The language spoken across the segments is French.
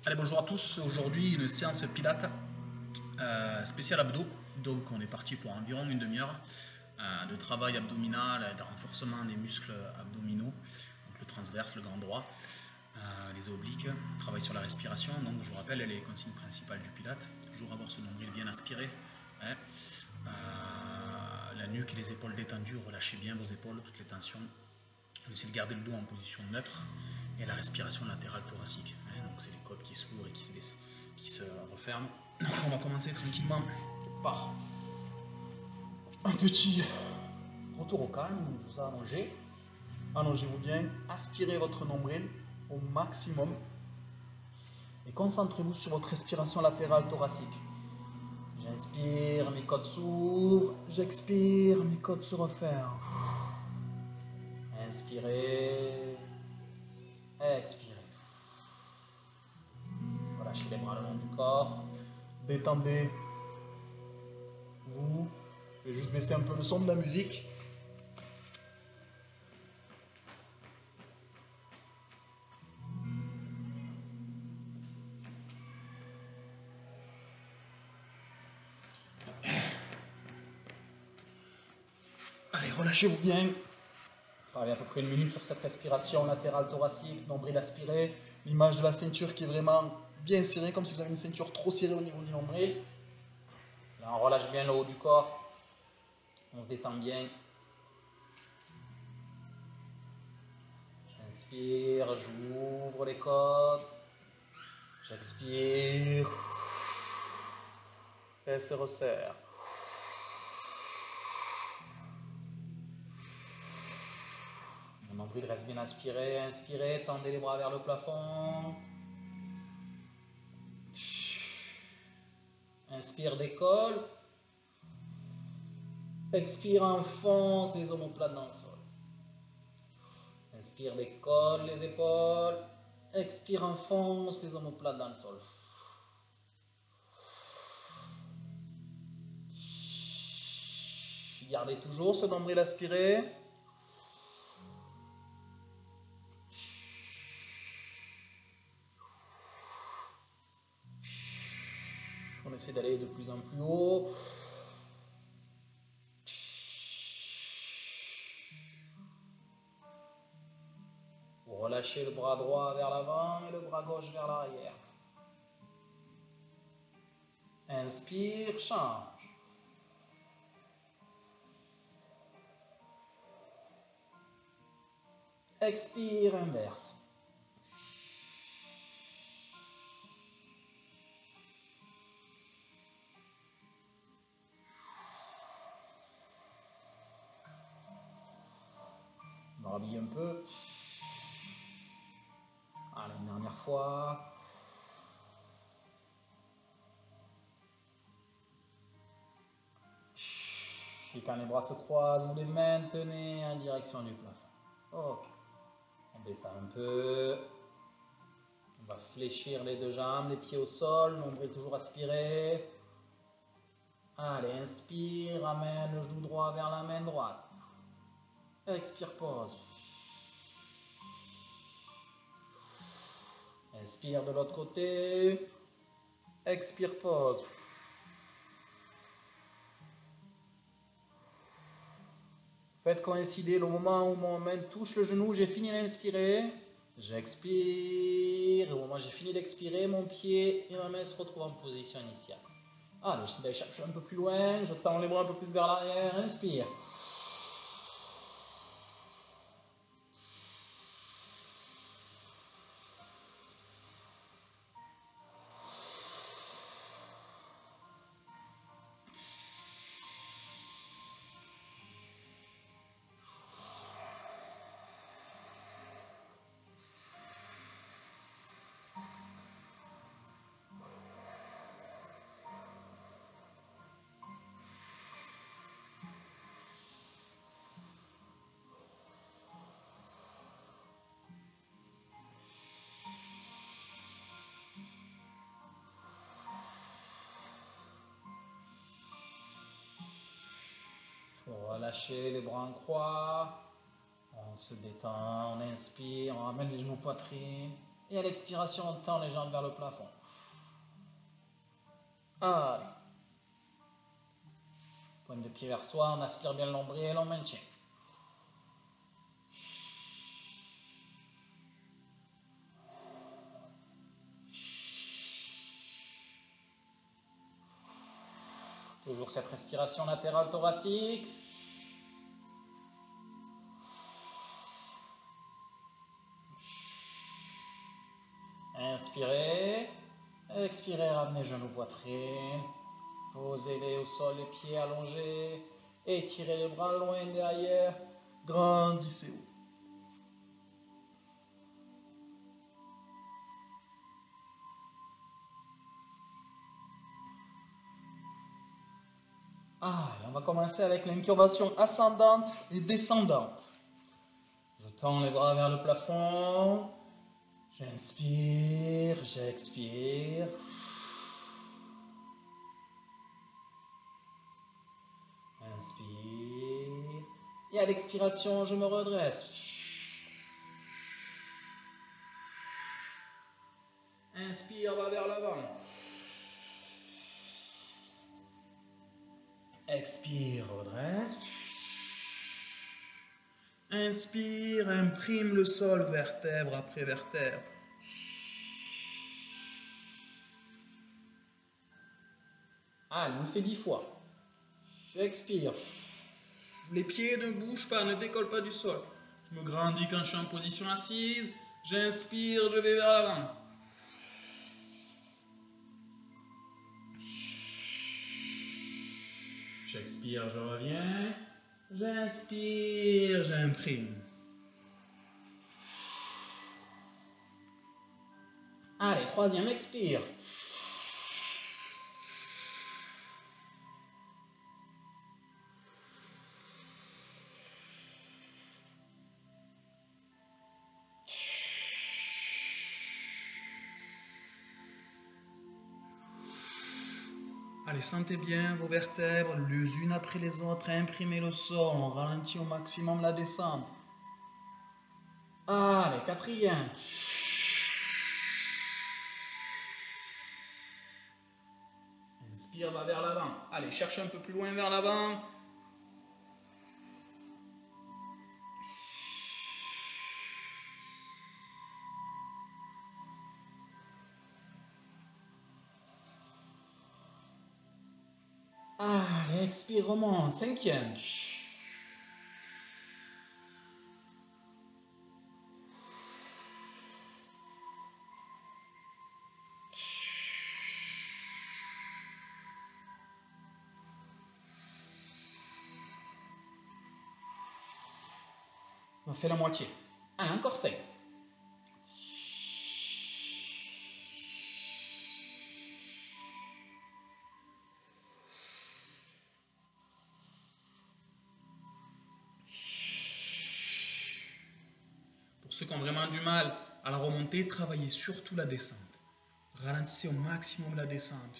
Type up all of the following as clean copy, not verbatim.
Allez, bonjour à tous. Aujourd'hui, une séance Pilates spéciale abdos. Donc, on est parti pour environ une demi-heure de travail abdominal, de renforcement des muscles abdominaux, donc le transverse, le grand droit, les obliques, travail sur la respiration. Donc, je vous rappelle les consignes principales du Pilates. Toujours avoir ce nombril bien aspiré, hein. La nuque et les épaules détendues. Relâchez bien vos épaules, toutes les tensions. On essaie de garder le dos en position neutre et la respiration latérale thoracique. Donc c'est les côtes qui s'ouvrent et qui se referment. Donc on va commencer tranquillement par un petit retour au calme. Vous allongez. Allongez-vous bien. Aspirez votre nombril au maximum. Et concentrez-vous sur votre respiration latérale thoracique. J'inspire, mes côtes s'ouvrent. J'expire, mes côtes se referment. Inspirez, expirez. Relâchez les bras le long du corps. Détendez. Vous. Je vais juste baisser un peu le son de la musique. Allez, relâchez-vous bien. Travaillez à peu près une minute sur cette respiration latérale thoracique, nombril aspiré. L'image de la ceinture qui est vraiment bien serrée, comme si vous avez une ceinture trop serrée au niveau du nombril. Là, on relâche bien le haut du corps. On se détend bien. J'inspire, j'ouvre les côtes. J'expire. Elle se resserre. Mon nombril reste bien aspiré. Inspirez, tendez les bras vers le plafond. Inspire, décolle. Expire, enfonce les omoplates dans le sol. Inspire, décolle les épaules. Expire, enfonce les omoplates dans le sol. Gardez toujours ce nombril aspiré. On essaie d'aller de plus en plus haut. Vous relâchez le bras droit vers l'avant et le bras gauche vers l'arrière. Inspire, change. Expire, inverse. On rhabille un peu. Allez, une dernière fois. Et quand les bras se croisent, vous les maintenez en direction du plafond. Ok. On détend un peu. On va fléchir les deux jambes, les pieds au sol, nombril toujours aspiré. Allez, inspire, ramène le genou droit vers la main droite. Expire, pause. Inspire de l'autre côté. Expire, pause. Faites coïncider le moment où mon main touche le genou. J'ai fini d'inspirer. J'expire. Et au moment où j'ai fini d'expirer, mon pied et ma main se retrouvent en position initiale. Allez, j'essaie d'aller chercher un peu plus loin. Je tends les bras un peu plus vers l'arrière. Inspire. Relâchez les bras en croix. On se détend, on inspire, on ramène les genoux poitrine. Et à l'expiration, on tend les jambes vers le plafond. Allez. Pointe de pied vers soi, on aspire bien le nombril, on maintient. Toujours cette respiration latérale thoracique. Inspirez. Expirez, ramenez genoux poitrine. Posez-les au sol, les pieds allongés. Étirez les bras loin derrière. Grandissez haut. On va commencer avec l'incurvation ascendante et descendante. Je tends les bras vers le plafond. J'inspire, j'expire. Inspire. Et à l'expiration, je me redresse. Inspire, va vers l'avant. Expire, redresse. Inspire, imprime le sol vertèbre après vertèbre. Allez, on le fait 10 fois. Expire. Les pieds ne bougent pas, ne décollent pas du sol. Je me grandis quand je suis en position assise. J'inspire, je vais vers l'avant. J'expire, je reviens. J'inspire, j'imprime. Allez, troisième, expire. Allez, sentez bien vos vertèbres, les unes après les autres, imprimez le sol, on ralentit au maximum la descente. Allez, quatrième. Inspire, va vers l'avant. Allez, cherche un peu plus loin vers l'avant. Allez, expire, remonte. Cinquième. On fait la moitié. Allez, encore 5. Pour ceux qui ont vraiment du mal à la remontée, travaillez surtout la descente. Ralentissez au maximum la descente.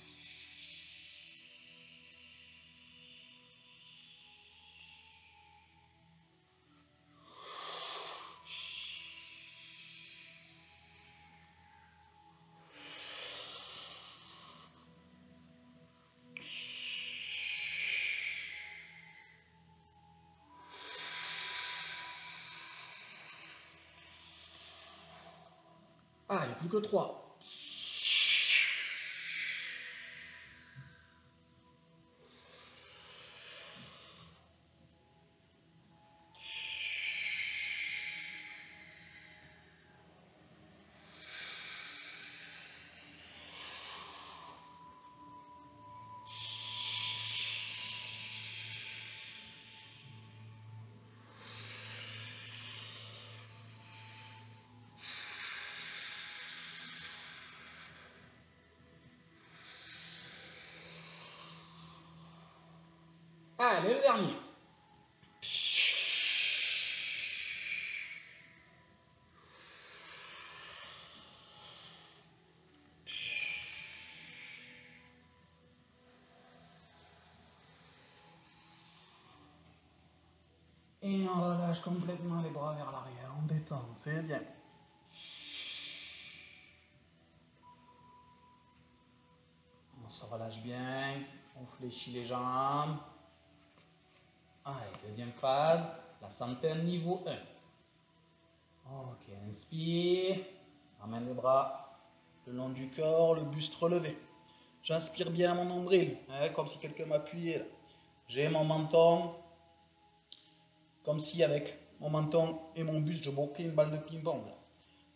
Ah, il n'y a plus que 3. Allez, le dernier. Et on relâche complètement les bras vers l'arrière, on détend, c'est bien. On se relâche bien, on fléchit les jambes. Allez, deuxième phase, la centaine niveau 1. Ok, inspire, ramène les bras le long du corps, le buste relevé. J'inspire bien mon nombril, hein, comme si quelqu'un m'appuyait là. J'ai mon menton, comme si avec mon menton et mon buste, je bloquais une balle de ping-pong.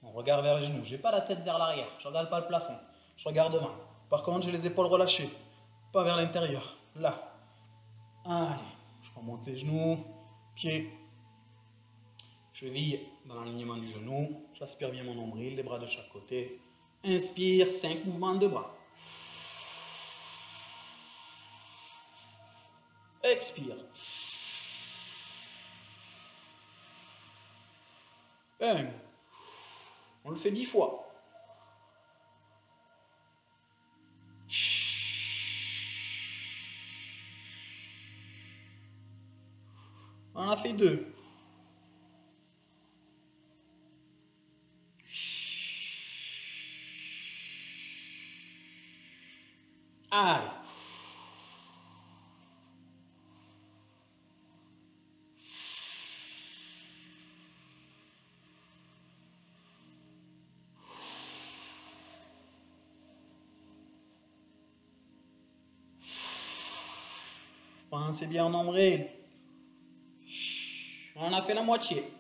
On regarde vers les genoux, j'ai pas la tête vers l'arrière, je regarde pas le plafond, je regarde devant. Par contre, j'ai les épaules relâchées, pas vers l'intérieur, là. Allez, je remonte les genoux, pieds, cheville dans l'alignement du genou, j'aspire bien mon nombril, les bras de chaque côté. Inspire, 5 mouvements de bras. Expire. 1. On le fait 10 fois. On en a fait 2. Allez. Pensez bien en nombril. On en a fait la moitié.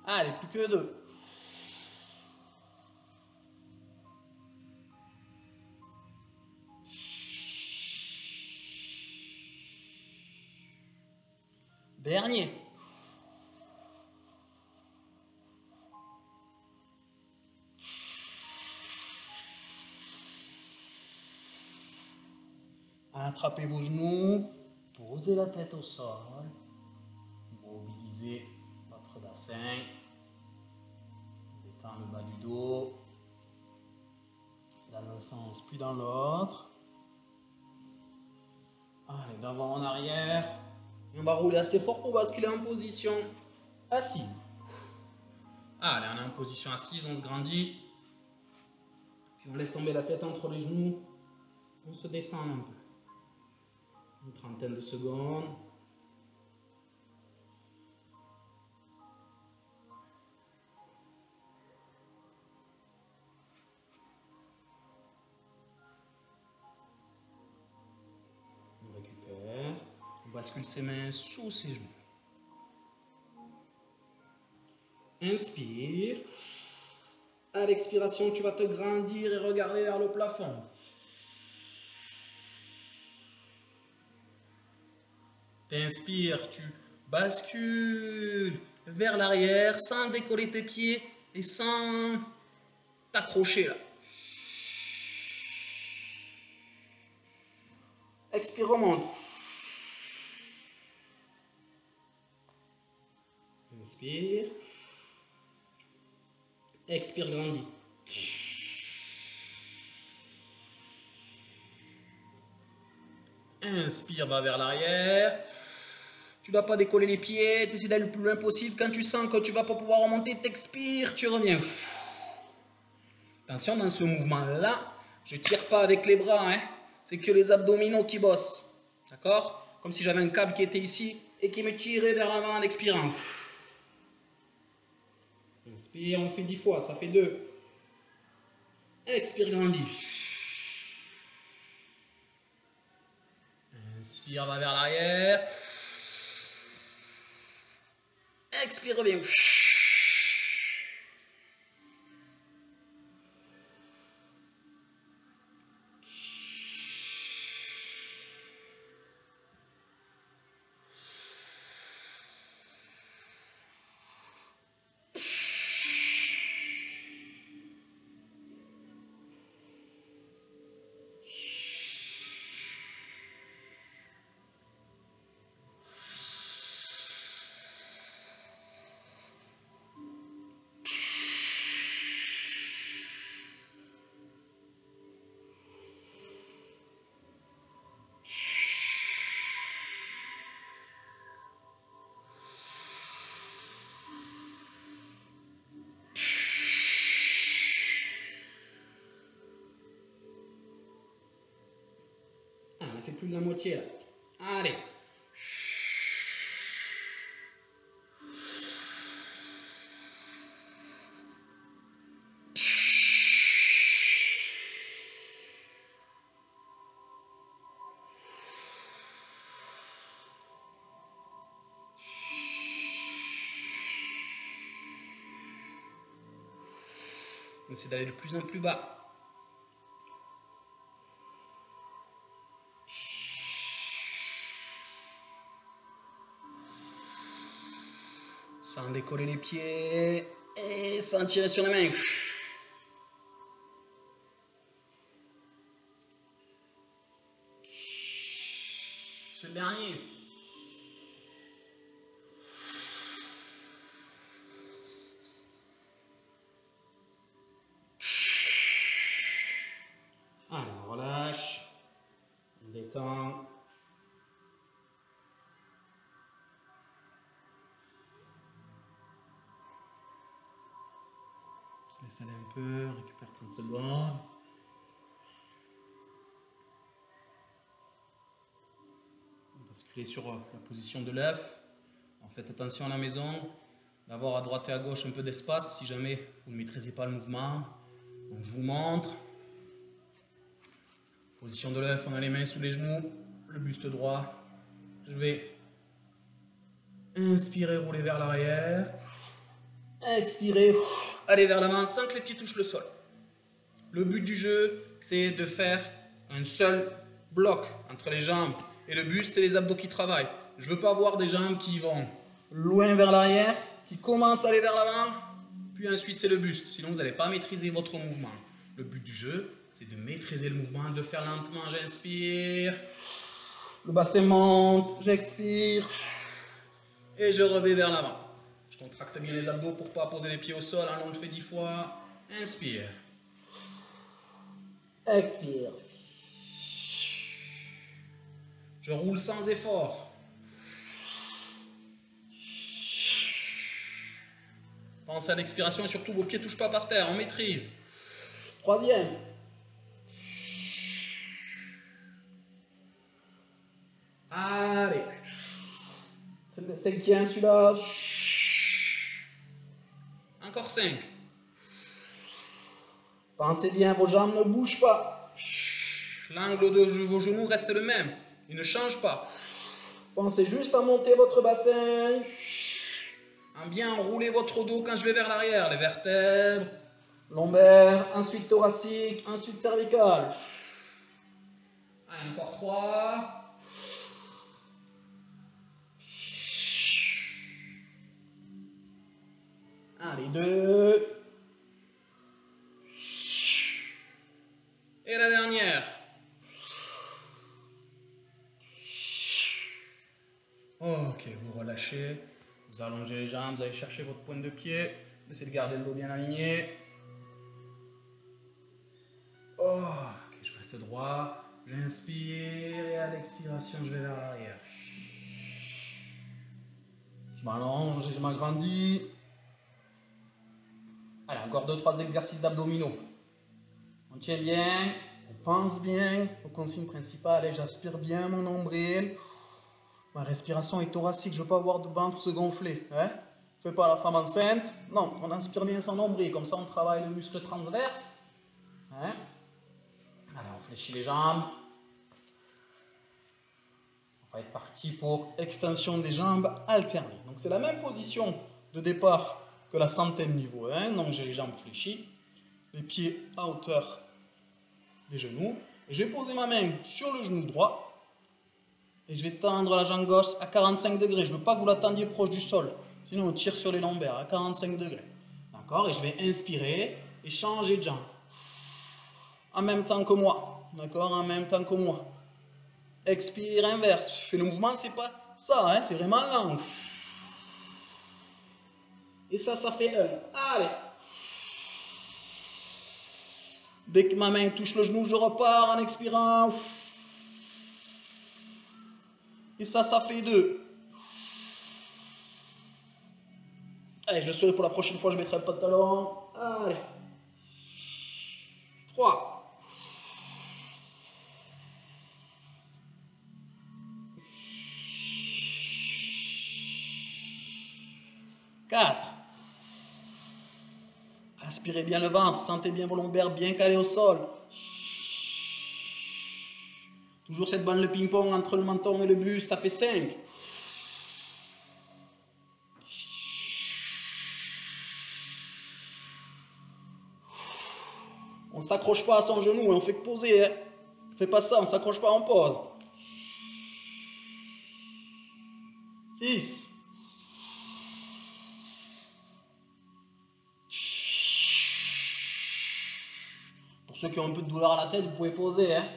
Allez, plus que 2. Dernier. Attrapez vos genoux, posez la tête au sol, mobilisez votre bassin, détendez le bas du dos, dans un sens puis dans l'autre. Allez, d'avant en arrière. On va rouler assez fort pour basculer en position assise. Allez, on est en position assise, on se grandit. Puis on laisse tomber la tête entre les genoux. On se détend un peu. Une trentaine de secondes. On récupère. On bascule ses mains sous ses genoux. Inspire. À l'expiration, tu vas te grandir et regarder vers le plafond. T'inspires, tu bascules vers l'arrière sans décoller tes pieds et sans t'accrocher là. Expire, remonte. Inspire. Expire, grandis. Inspire, va vers l'arrière. Tu ne dois pas décoller les pieds, tu essaies d'aller le plus loin possible. Quand tu sens que tu ne vas pas pouvoir remonter, t'expires, tu reviens. Attention, dans ce mouvement-là, je ne tire pas avec les bras, hein. C'est que les abdominaux qui bossent. D'accord? Comme si j'avais un câble qui était ici et qui me tirait vers l'avant en expirant. Inspire, on fait 10 fois, ça fait 2. Expire, grandis. Inspire, va vers l'arrière. Expire, reviens. fait plus de la moitié là. Allez. On essaie d'aller de plus en plus bas. Sans décoller les pieds et sans tirer sur les mains. C'est le dernier. Alors, on relâche, on détend. Laisse aller un peu, récupère 30 secondes. On va basculer sur la position de l'œuf. Faites attention à la maison d'avoir à droite et à gauche un peu d'espace si jamais vous ne maîtrisez pas le mouvement. Donc je vous montre. Position de l'œuf, on a les mains sous les genoux, le buste droit. Je vais inspirer, rouler vers l'arrière. Expirer, aller vers l'avant sans que les pieds touchent le sol. Le but du jeu, c'est de faire un seul bloc entre les jambes et le buste et les abdos qui travaillent. Je ne veux pas avoir des jambes qui vont loin vers l'arrière, qui commencent à aller vers l'avant, puis ensuite c'est le buste. Sinon, vous n'allez pas maîtriser votre mouvement. Le but du jeu, c'est de maîtriser le mouvement, de le faire lentement. J'inspire, le bassin monte, j'expire et je reviens vers l'avant. Je contracte bien les abdos pour ne pas poser les pieds au sol. On le fait 10 fois. Inspire. Expire. Je roule sans effort. Pensez à l'expiration et surtout vos pieds ne touchent pas par terre. On maîtrise. Troisième. Allez. C'est le cinquième celui-là. Encore 5. Pensez bien, vos jambes ne bougent pas. L'angle de vos genoux reste le même. Il ne change pas. Pensez juste à monter votre bassin. À bien enrouler votre dos quand je vais vers l'arrière. Les vertèbres, lombaires, ensuite thoracique, ensuite cervical. Allez, encore 3. Allez, 2. Et la dernière. Ok, vous relâchez. Vous allongez les jambes, vous allez chercher votre pointe de pied. Essayez de garder le dos bien aligné. Oh, ok, je reste droit. J'inspire et à l'expiration, je vais vers l'arrière. Je m'allonge et je m'agrandis. Allez, encore 2-3 exercices d'abdominaux. On tient bien, on pense bien. Aux consignes principales, j'aspire bien mon nombril. Ma respiration est thoracique, je ne veux pas avoir de ventre se gonfler. Hein? Fais pas la femme enceinte. Non, on inspire bien son nombril, comme ça on travaille le muscle transverse. Hein? Allez, on fléchit les jambes. On va être parti pour extension des jambes alternées. Donc c'est la même position de départ que la centaine niveau 1. Donc j'ai les jambes fléchies, les pieds à hauteur des genoux. Et je vais poser ma main sur le genou droit. Et je vais tendre la jambe gauche à 45 degrés. Je ne veux pas que vous la tendiez proche du sol. Sinon, on tire sur les lombaires à 45 degrés. D'accord? Et je vais inspirer et changer de jambe. En même temps que moi. D'accord? En même temps que moi. Expire, inverse. Fais le mouvement, c'est pas ça. Hein? C'est vraiment lent. Et ça fait 1. Allez. Dès que ma main touche le genou, je repars en expirant. Et ça fait 2. Allez, je souris pour la prochaine fois, je mettrai le pantalon. Allez. 3. 4. Aspirez bien le ventre, sentez bien vos lombaires bien calés au sol. Toujours cette balle de ping-pong entre le menton et le buste, ça fait 5. On ne s'accroche pas à son genou, on fait que poser. Hein. On fait pas ça, on ne s'accroche pas, on pose. 6. Pour ceux qui ont un peu de douleur à la tête, vous pouvez poser. Hein.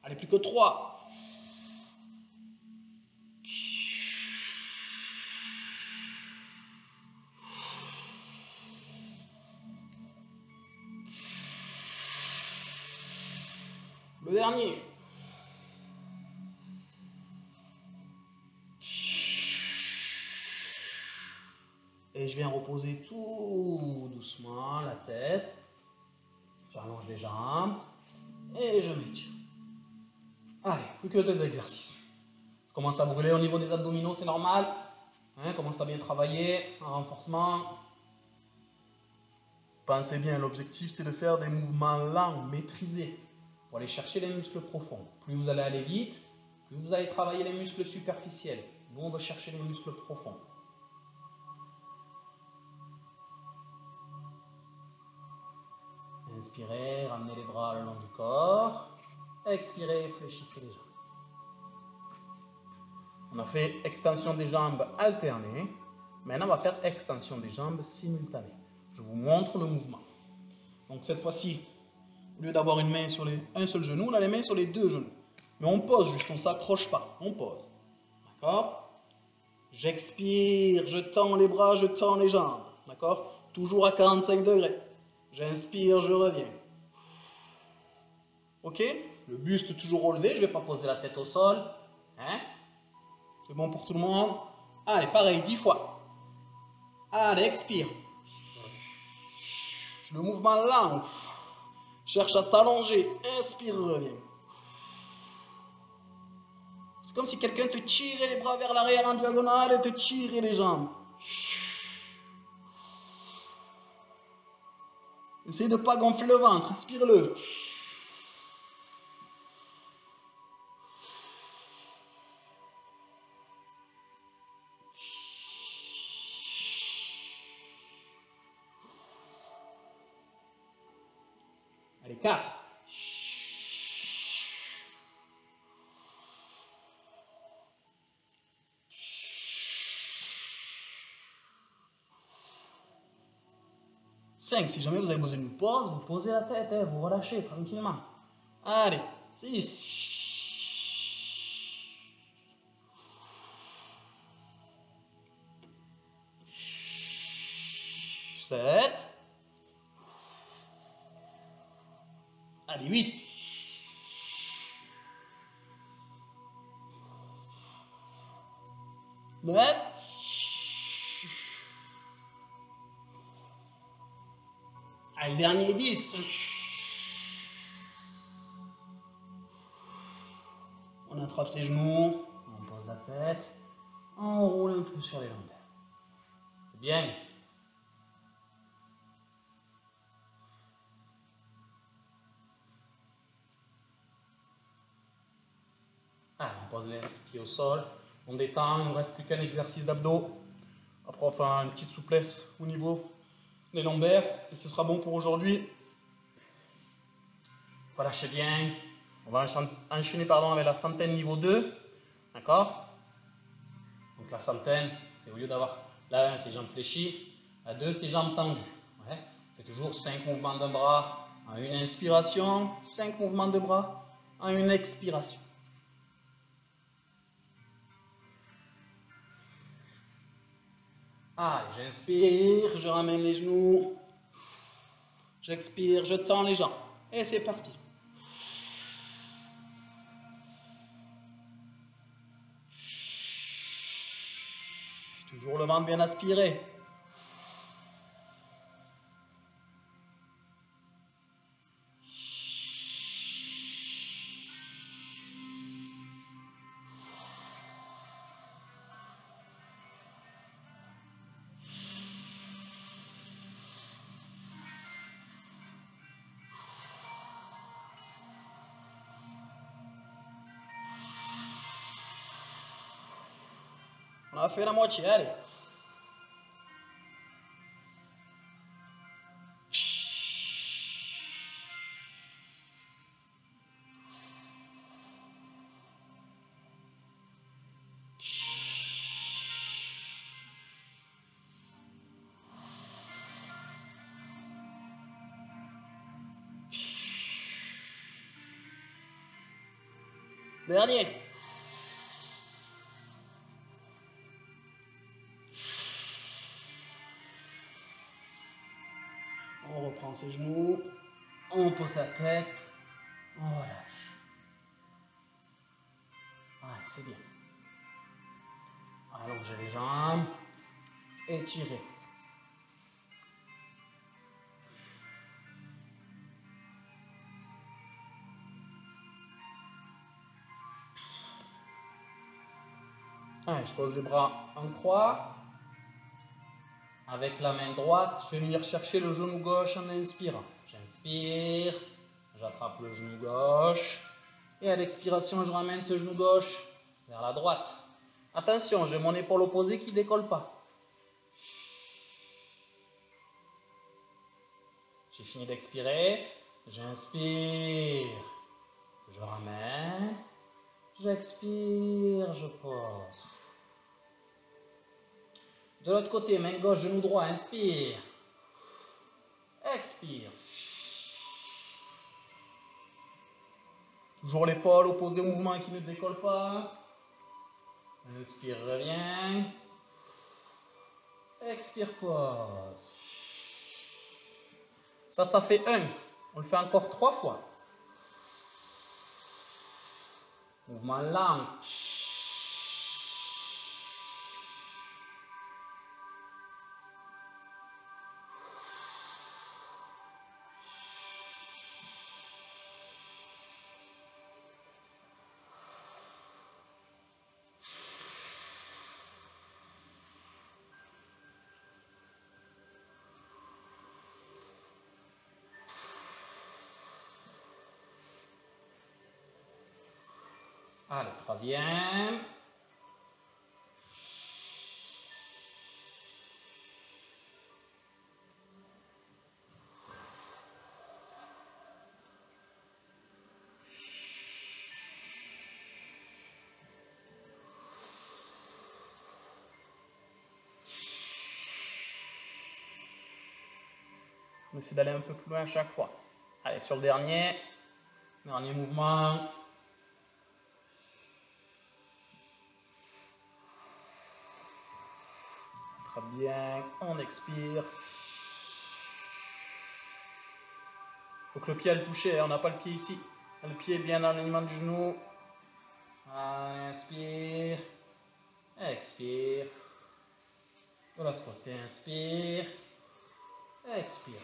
Allez, plus que 3. Le dernier. Et je viens reposer tout doucement la tête. J'allonge les jambes. Et je m'étire. Allez, plus que 2 exercices. Ça commence à brûler au niveau des abdominaux, c'est normal. Hein, commence à bien travailler, un renforcement. Pensez bien, l'objectif c'est de faire des mouvements lents, maîtrisés, pour aller chercher les muscles profonds. Plus vous allez aller vite, plus vous allez travailler les muscles superficiels. Nous, on va chercher les muscles profonds. Inspirez, ramenez les bras le long du corps. Expirez, fléchissez les jambes. On a fait extension des jambes alternée. Maintenant, on va faire extension des jambes simultanée. Je vous montre le mouvement. Donc cette fois-ci, au lieu d'avoir une main sur un seul genou, on a les mains sur les 2 genoux. Mais on pose juste, on ne s'accroche pas. On pose. D'accord? J'expire, je tends les bras, je tends les jambes. D'accord? Toujours à 45 degrés. J'inspire, je reviens. Ok? Le buste toujours relevé, je ne vais pas poser la tête au sol. Hein? C'est bon pour tout le monde? Allez, pareil, 10 fois. Allez, expire. Le mouvement lent. Cherche à t'allonger. Inspire, reviens. C'est comme si quelqu'un te tirait les bras vers l'arrière en diagonale et te tirait les jambes. Essaye de ne pas gonfler le ventre. Inspire-le. Allez, 4. Si jamais vous avez besoin d'une pause, vous posez la tête, hein, vous relâchez tranquillement. Allez, 6. 7. Allez, 8. 9. Allez, dernier 10. On attrape ses genoux, on pose la tête, on roule un peu sur les lombaires. C'est bien. Allez, on pose les pieds au sol, on détend, il ne nous reste plus qu'un exercice d'abdos. Après, on fait une petite souplesse au niveau des lombaires et ce sera bon pour aujourd'hui. Relâchez bien. On va enchaîner avec la centaine niveau 2. D'accord? Donc la centaine, c'est au lieu d'avoir la 1, c'est jambes fléchies, la 2, c'est jambes tendues. Ouais. C'est toujours 5 mouvements de bras en une inspiration, 5 mouvements de bras en une expiration. Allez, j'inspire, je ramène les genoux. J'expire, je tends les jambes. Et c'est parti. Toujours le ventre bien aspiré. On a fait la moitié, allez. Dernier. On reprend ses genoux, on pose la tête, on relâche. Ouais, c'est bien. Allongez les jambes, étirez. Allez, je pose les bras en croix. Avec la main droite, je vais venir chercher le genou gauche en inspirant. J'inspire, j'attrape le genou gauche. Et à l'expiration, je ramène ce genou gauche vers la droite. Attention, j'ai mon épaule opposée qui ne décolle pas. J'ai fini d'expirer. J'inspire, je ramène. J'expire, je pose. De l'autre côté, main gauche, genou droit, inspire. Expire. Toujours l'épaule opposée au mouvement qui ne décolle pas. Inspire, reviens. Expire, pause. Ça fait 1. On le fait encore 3 fois. Mouvement lent. Allez, troisième. On essaie d'aller un peu plus loin à chaque fois. Allez, sur le dernier mouvement. Très bien, on expire. Il faut que le pied aille toucher, on n'a pas le pied ici. Le pied est bien dans l'alignement du genou. Inspire, expire. De l'autre côté, inspire, expire.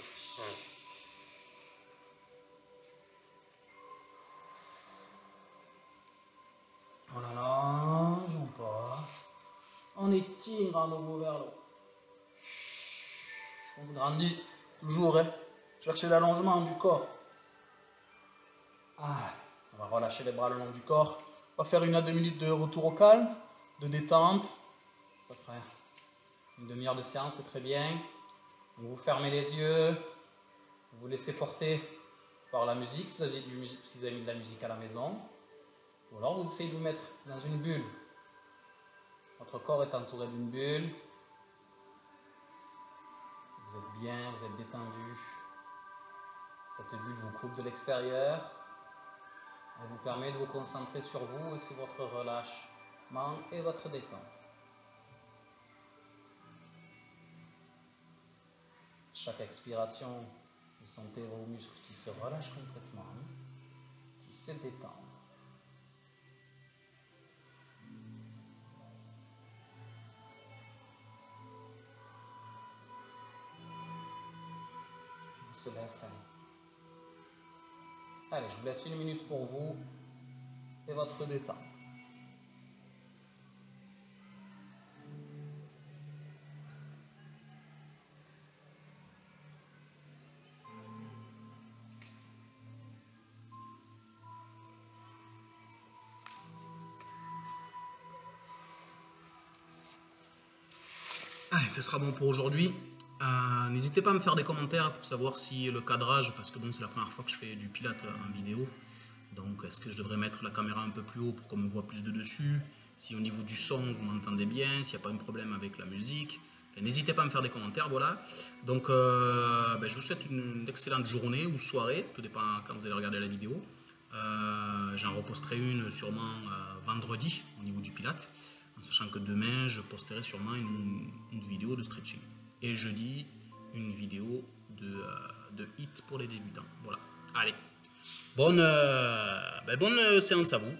On allonge, on pose. On étire un dos vers l'eau. On se grandit. Toujours, hein. Cherchez l'allongement du corps. On va relâcher les bras le long du corps. On va faire 1 à 2 minutes de retour au calme, de détente. Ça fera une demi-heure de séance, c'est très bien. Donc vous fermez les yeux. Vous vous laissez porter par la musique, si vous avez mis de la musique à la maison. Ou alors vous essayez de vous mettre dans une bulle. Votre corps est entouré d'une bulle. Vous êtes bien, vous êtes détendu. Cette bulle vous coupe de l'extérieur. Elle vous permet de vous concentrer sur vous et sur votre relâchement et votre détente. Chaque expiration, vous sentez vos muscles qui se relâchent complètement, qui se détendent. On se laisse aller. Allez, je vous laisse 1 minute pour vous et votre détente. Allez, ce sera bon pour aujourd'hui. N'hésitez pas à me faire des commentaires pour savoir si le cadrage, parce que bon, c'est la première fois que je fais du Pilates en vidéo. Donc, est-ce que je devrais mettre la caméra un peu plus haut pour qu'on me voit plus de dessus? Si au niveau du son, vous m'entendez bien, s'il n'y a pas un problème avec la musique. Enfin, n'hésitez pas à me faire des commentaires, voilà. Donc, je vous souhaite une excellente journée ou soirée, tout dépend quand vous allez regarder la vidéo. J'en reposterai une sûrement vendredi au niveau du Pilates, en sachant que demain, je posterai sûrement une vidéo de stretching. Et jeudi, une vidéo de hit pour les débutants. Voilà. Allez. Bonne séance à vous.